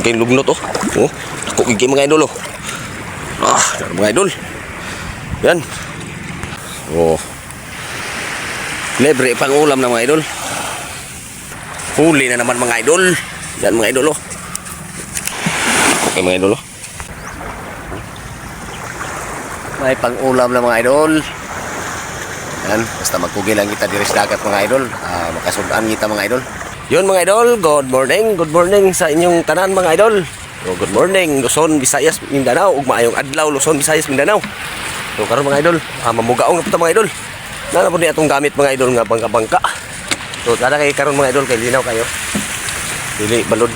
Kay lugnot oh. Oh, ako gigay mga idol oh. Ah, mga idol. Yan. Oh. Libre pang ulam na mga idol. Huli na naman mga idol. Yan mga idol oh. Okay mga idol oh. May pang ulam na mga idol. Yan, basta magkugi lang kita diri sa dagat mga idol. Makasudaan kita mga idol. Yun mga idol, good morning sa inyong tanan mga idol. So, good morning Luzon, Visayas, Mindanao, ug maayong adlaw Luzon, Visayas, Mindanao. So karon mga idol, mamugaong na po mga idol. Nana po ni atong gamit mga idol nga bangka-bangka. So tada kay karon mga idol kay linaw kayo. Dili balod.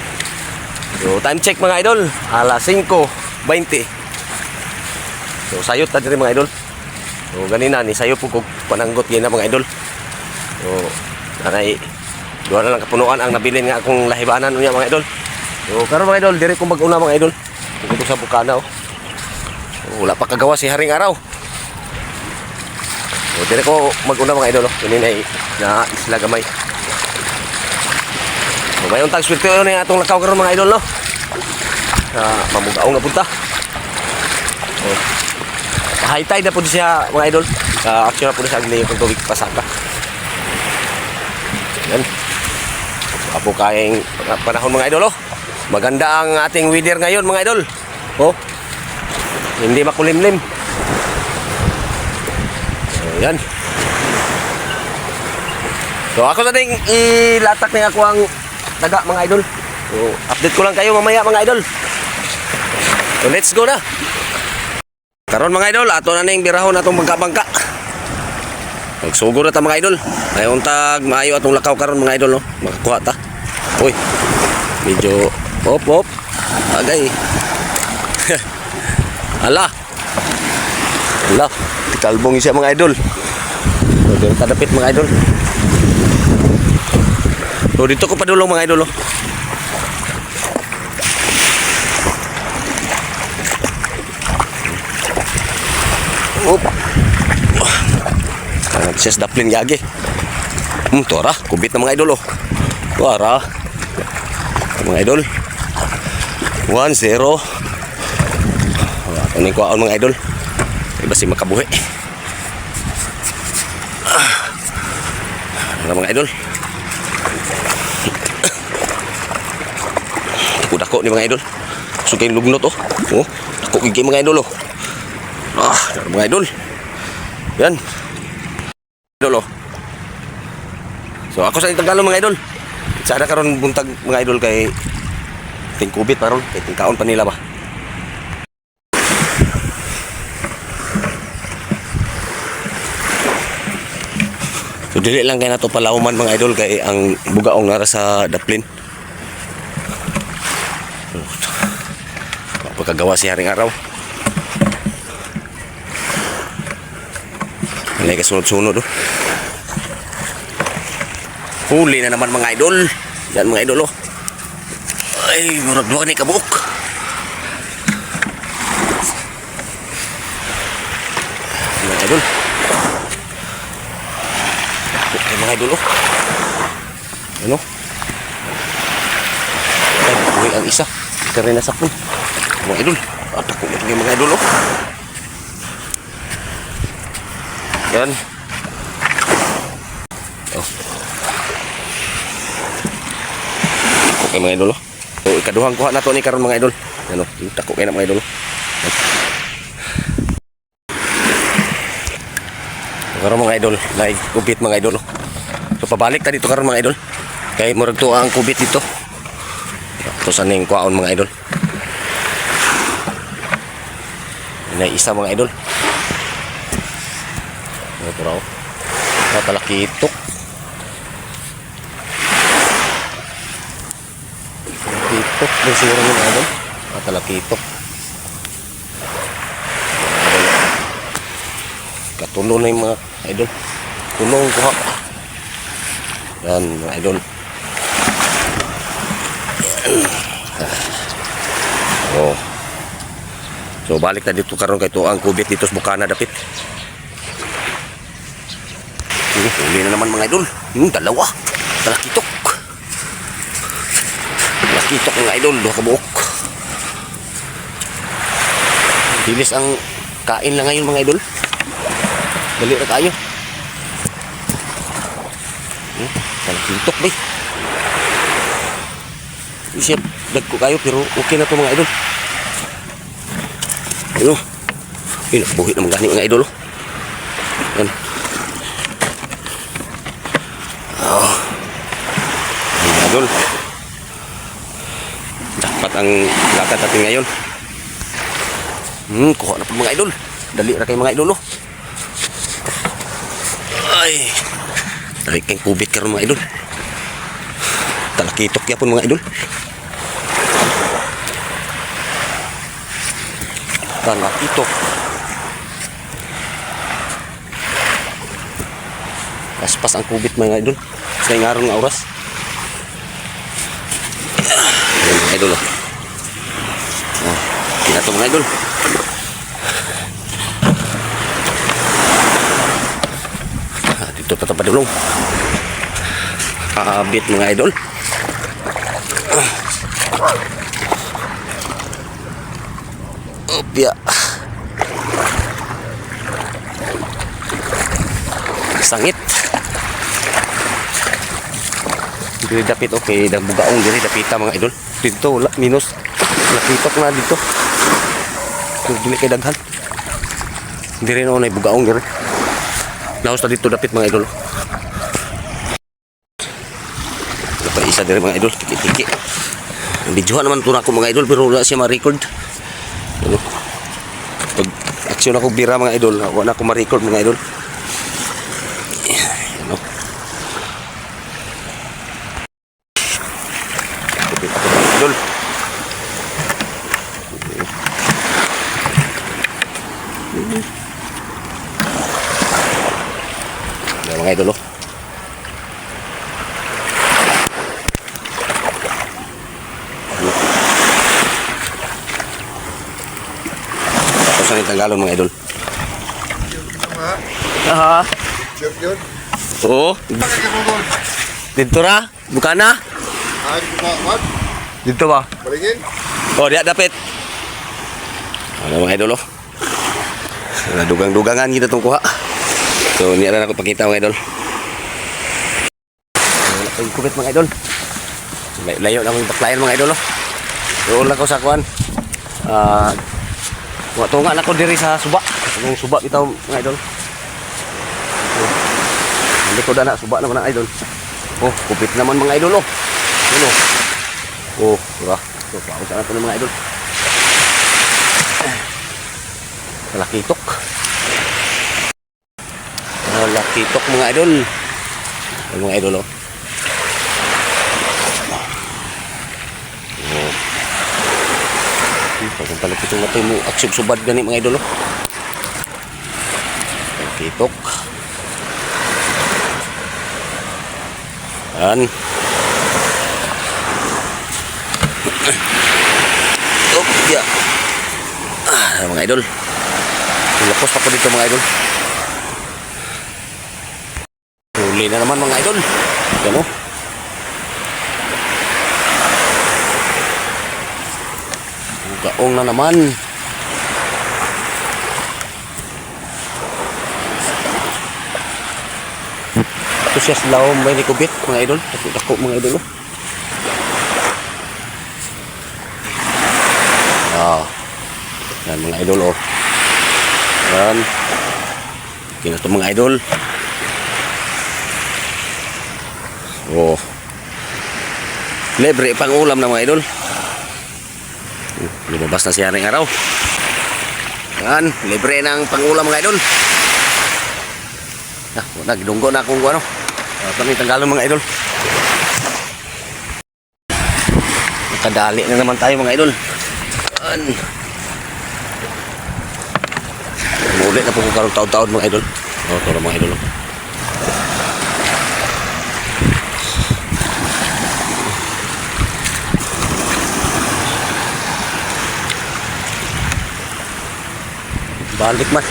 So time check mga idol, alas 5:20. So sayot ta diri mga idol. So ganina ni sayo po kog pananggot gina mga idol. So nanay duha na lang kapunuan ang nabilin nga akong lahibanan unya mga idol. So karon mga idol, dire ko mag-una mga idol. Dito sa bukana oh. So, wala pa kagawa si Haring Araw. So dire ko mag-una mga idol oh. Kini na isla gamay. So mayon tag swerte ni atong lakaw karon mga idol no. Mamugaong na punta. So high tide na po siya mga idol. Action na po siya agli yung tubig pasaka. Yan. Apo kaing panahon mga idol oh. Maganda ang ating weather ngayon mga idol. Oh. Hindi makulimlim. So yan. So ako na ding ilatak na ako ang daga mga idol. So update ko lang kayo mamaya mga idol. So let's go na. Karon mga idol, ato na ning birahon atong bangka-bangka. Nagsugo na ta mga idol. Ayon tag maayo atong lakaw karon mga idol no. Makakuha ta. Uy. Medyo op. Agay. Ala. Tikalbong siya mga idol. So dito kadapit mga idol. So dito ko padulong mga idol oh. Op. Sis daplin yagi. Tora, kubit na mga idol oh. Wara. Mga idol. 1-0. Ano yung kuhaan mga idol? Iba si makabuhi. Ano mga idol? Dako ni mga idol. Sugay lugnot oh. Oh, dako gigay mga idol oh. Mga idol. Yan. Idol oh. So ako sa Tagalog mga idol. Sana karon buntag mga idol kay tingkubit paron kay tingkaon pa nila ba. So dili lang kay nato palawman mga idol kay ang bugaong nara sa daplin. Pagkagawa si Haring Araw. Alay ka sunod-sunod oh. Huli na naman mga idol. Yan mga idol oh. Ay, murag duha ni kabuok. Mga idol. Okay mga idol oh. Ano? Ay, buhay ang isa. Ika rin nasakon. Mga idol. At ako mga idol oh. Yan. Oh. Okay mga idol oh. So ikaduhang kuha na to ni karon mga idol. Ano, tako kay na mga idol. Karon mga idol, like kubit mga idol. So pabalik ta dito karon mga idol. Kay murag tuwa ang kubit dito. To sa ning kuhaon mga idol. Ina isa mga idol. Ito raw. Talakitok. Talakitok. Din siguro yung idol. Talakitok. Katulo na yung mga idol. Tulong kuha. Yan mga idol. Oh. So balik na dito karon kay tuang kubit dito sa bukana dapit. Huli na naman mga idol. Dalawa. Talakitok. Talakitok mga idol, duha ka buok. Bilis ang kain lang ngayon mga idol. Dali na kayo. Talakitok ba? Isip, dagko kayo pero okay na to mga idol. Ayun. Ayun, buhit naman gani mga idol. Yan. Ayun idol. Dapat ang lakad natin ngayon. Kuha na po mga idol. Dali na kayo mga idol. Ay. Dali kayong kubit karon mga idol. Talakitok yapon mga idol. Talakitok. Paspas ang kubit mga idol. Sa ngaron nga oras. Ayan mga idol. Kinato mga idol. Dito tatapadulong. Kabit mga idol. Opya. Sangit. Diri dapit okay, dang bugaong diri dapita mga idol. Dito wala minus. Nakitok na dito. Dili kay daghan. Diri no nay bugaong diri. Laos ta dito dapit mga idol. Dapat isa diri mga idol, tiki-tiki. Videohan naman to na ako mga idol pero wala siya ma-record. Ano? Pag aksyon ako bira mga idol, wala ako ma-record mga idol. Ano? Kapit ako mga idol. Ayan mga idol. Tapos na itanggalon mga idol. Aha. Oo. Dito ra? Buka na? Dito ba? Oh, diya dapit. Ano mga idol. Dugang-dugangan kita itong kuha. So, niya na ako pakita mga idol. Wala kubit mga idol. Layo na akong baklayan mga idol. Doon lang ko sa kuhan. Tunga na ko diri sa suba. Yung suba bitaw mga idol. Hindi ko na suba naman ang idol. Oh, kubit naman mga idol. Ano? Oh, diba? So, pausa na ito ng mga idol. Talakitok. Talakitok mga idol. Mga idol oh. Pag talakitok na ito mo aksib subad gani mga idol oh. Talakitok. Yan. Oh, ya. Mga idol. Lapos pa ko dito mga idol. Huli na naman mga idol. Yan o. Gaong na naman. Ito siya sa laom may nikubit mga idol. Dako mga idol o. Yan mga idol o. Yan. Kina ito mga idol. Oh. Libre pang ulam na mga idol. Lumabas na siya ring araw. Yan. Libre ng pang ulam mga idol. Wala. Gidunggo na akong ano. Panay tanggalon mga idol. Nakadali na naman tayo mga idol. Yan. Muli na po kung karong taon-taon mga idol. Ito na mga idol. Balik man.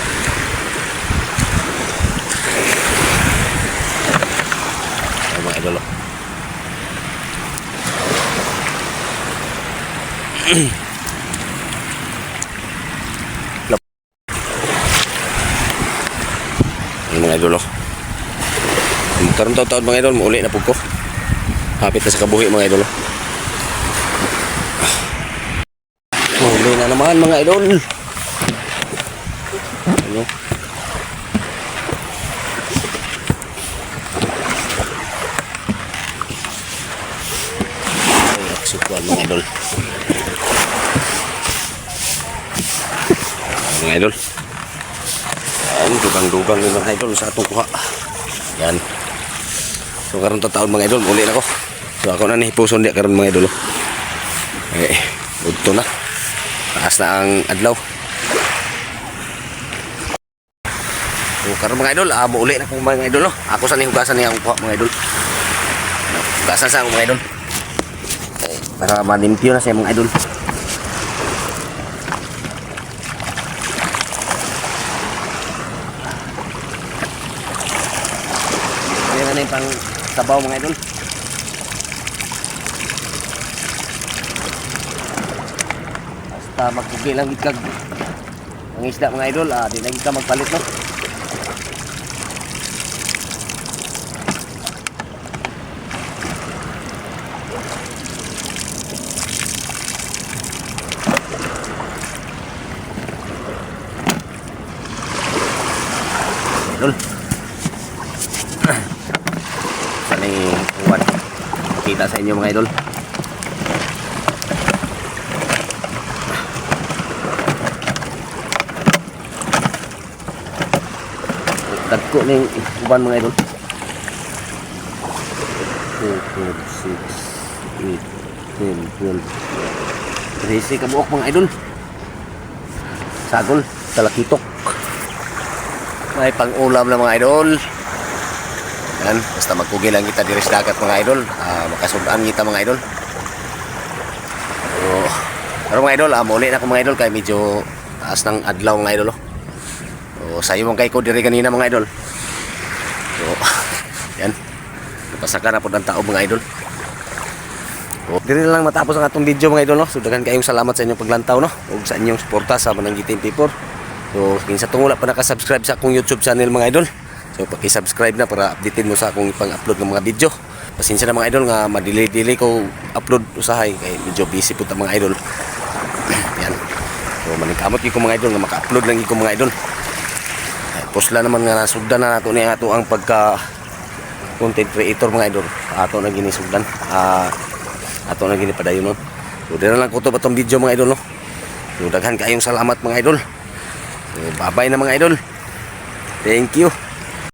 Mga idol. Yung mga idol oh. Karon taon mga idol, mauli na po ko. Hapit na sa kabuhi mga idol oh. Mauli na naman mga idol. Ano? Sukuan mga idol. Mga idol. Yan, dugang-dugang yung mga idol sa atong kuha. Yan. So karon taon mga idol, muli na ko. So ako na nihipuson di karon mga idol. Eh, udto na. Taas na ang adlaw. So karon mga idol, muuli na ko mga idol. Ako sa nihugasan niya ang kuha mga idol. Hugasan sa ako mga idol. Para malimpyo na siya mga idol. Ayan na yung pang sabaw mga idol. Basta magpugi lang ikag ang isda mga idol. Di na kita magpalit no. Idol. Sana yung uwan. Makita sa inyo mga idol. Tagko na yung uwan mga idol. 2, 4, 6, 8, 10, 12. 13 kabuok mga idol. Sagol, talakitok. May pang-ulam na mga idol. Yan, basta magkugi lang kita diri sa dagat mga idol. Makasudaan kita mga idol. So, pero mga idol, muli na ko mga idol kay medyo taas ng adlaw mga idol. So, sayo mong kay ko diri kanina mga idol. So, yan. Napasaka na po ng tao mga idol. So, diri na lang matapos ang atong video mga idol. So, daghan kayong salamat sa inyong paglantaw no. Ug sa inyong suporta sa Mananggit People. So, kinsa tong wala pa naka-subscribe sa akong YouTube channel mga idol. So, paki-subscribe na para updatein mo sa akong ipang-upload ng mga video. Pasensya na mga idol nga madili-dili ko upload usahay kay medyo busy po ta mga idol. Yan. So, maningkamot gyud ko mga idol nga maka-upload lang gyud ko mga idol. Pusla naman nga nasugdan na nato ni ato ang pagka content creator mga idol. Ato na ginisugdan. Ato na ginipadayon no. So, dira lang ko to batong video mga idol no. So, daghan kayong salamat mga idol. So, bye-bye na mga idol. Thank you.